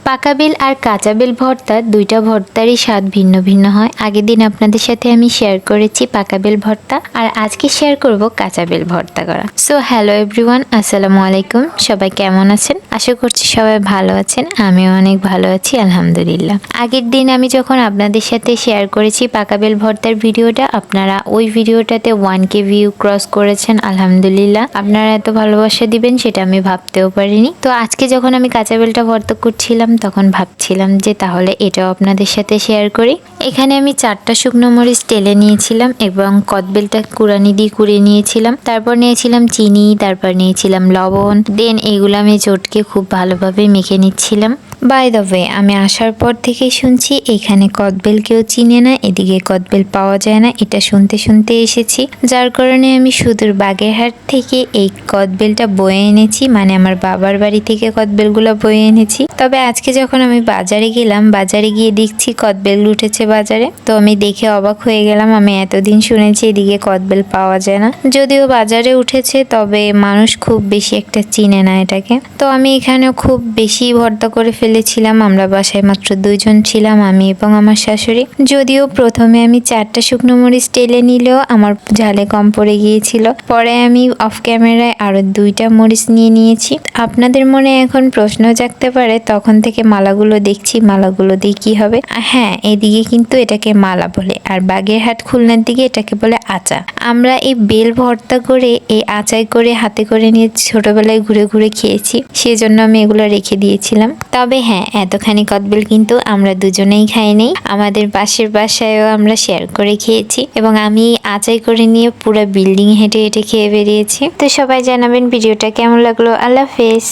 পাকা বেল আর কাঁচা বেল ভর্তা দুইটা ভর্তারই স্বাদ ভিন্ন ভিন্ন হয়। আগের দিন আপনাদের সাথে আমি শেয়ার করেছি পাকা বেল ভর্তা, আর আজকে শেয়ার করব কাঁচা বেল ভর্তা করা। সো হ্যালো এভরিওয়ান, আসসালামু আলাইকুম। সবাই কেমন আছেন? আশা করছি সবাই ভালো আছেন। আমিও অনেক ভালো আছি, আলহামদুলিল্লাহ। আগের দিন আমি যখন আপনাদের সাথে শেয়ার করেছি পাকা বেল ভর্তার ভিডিওটা, আপনারা ওই ভিডিওটাতে 1K ভিউ ক্রস করেছেন, আলহামদুলিল্লাহ। আপনারা এত ভালোবাসা দিবেন সেটা আমি ভাবতেও পারিনি। তো আজকে যখন আমি কাঁচা বেলটা ভর্তা করছিলাম তখন ভাবছিলাম যে তাহলে এটাও আপনাদের সাথে শেয়ার করি। এখানে আমি 4টা শুকনো মরিচ টেলে নিয়েছিলাম এবং কদবেলটা কুড়ানি দিয়ে কুড়িয়ে নিয়েছিলাম। তারপর নিয়েছিলাম চিনি, তারপর নিয়েছিলাম লবণ, দেন এগুলো আমি চটকে খুব ভালোভাবে মেখে নিচ্ছিলাম। বাই দ্য ওয়ে, আমি আসার পর থেকেই শুনছি এখানে কদবেল কেউ চিনে না, এদিকে কদবেল পাওয়া যায় না, এটা শুনতে শুনতে এসেছি। যার কারণে আমি সুদূর বাগেরহাট থেকে এই কদবেলটা বয়ে এনেছি, মানে আমার বাবার বাড়ি থেকে কদবেলগুলো বয়ে এনেছি। তবে আজকে যখন আমি বাজারে গেলাম, বাজারে গিয়ে দেখছি কদবেল উঠেছে বাজারে। তো আমি দেখে অবাক হয়ে গেলাম। আমি এতদিন শুনেছি এদিকে কদবেল পাওয়া যায় না, যদিও বাজারে উঠেছে, তবে মানুষ খুব বেশি একটা চিনে না এটাকে। তো আমি এখানে খুব বেশি ভর্তা করে ফেলেছিলাম। আমরা বাসায় মাত্র 2 জন ছিলাম, আমি এবং আমার শাশুড়ি। যদিও প্রথমে আমি 4টা শুকনো মরিচ টেলে নিলেও আমার ঝালে কম পড়ে গিয়েছিল। পরে আমি অফ ক্যামেরায় আরো 2টা মরিচ নিয়ে নিয়েছি। আপনাদের মনে এখন প্রশ্ন জাগতে পারে, তখন থেকে মালাগুলো দেখছি, মালাগুলো দিয়ে কি হবে? হ্যাঁ, এদিকে কিন্তু এটাকে মালা বলে, আর বাগেরহাট খুলনার দিকে এটাকে বলে আচা। আমরা এই বেল ভর্তা করে এই আচাই করে হাতে করে নিয়ে ছোটবেলায় ঘুরে ঘুরে খেয়েছি, সেজন্য আমি এগুলো রেখে দিয়েছিলাম। তবে হ্যাঁ, এতখানি কদবেল কিন্তু আমরা দুজনেই খাইনি, আমাদের পাশের বাসায়ও আমরা শেয়ার করে খেয়েছি, এবং আমি আচাই করে নিয়ে পুরো বিল্ডিং হেঁটে হেঁটে খেয়ে বেরিয়েছি। তো সবাই জানাবেন ভিডিওটা কেমন লাগলো। আল্লাহ হাফেজ।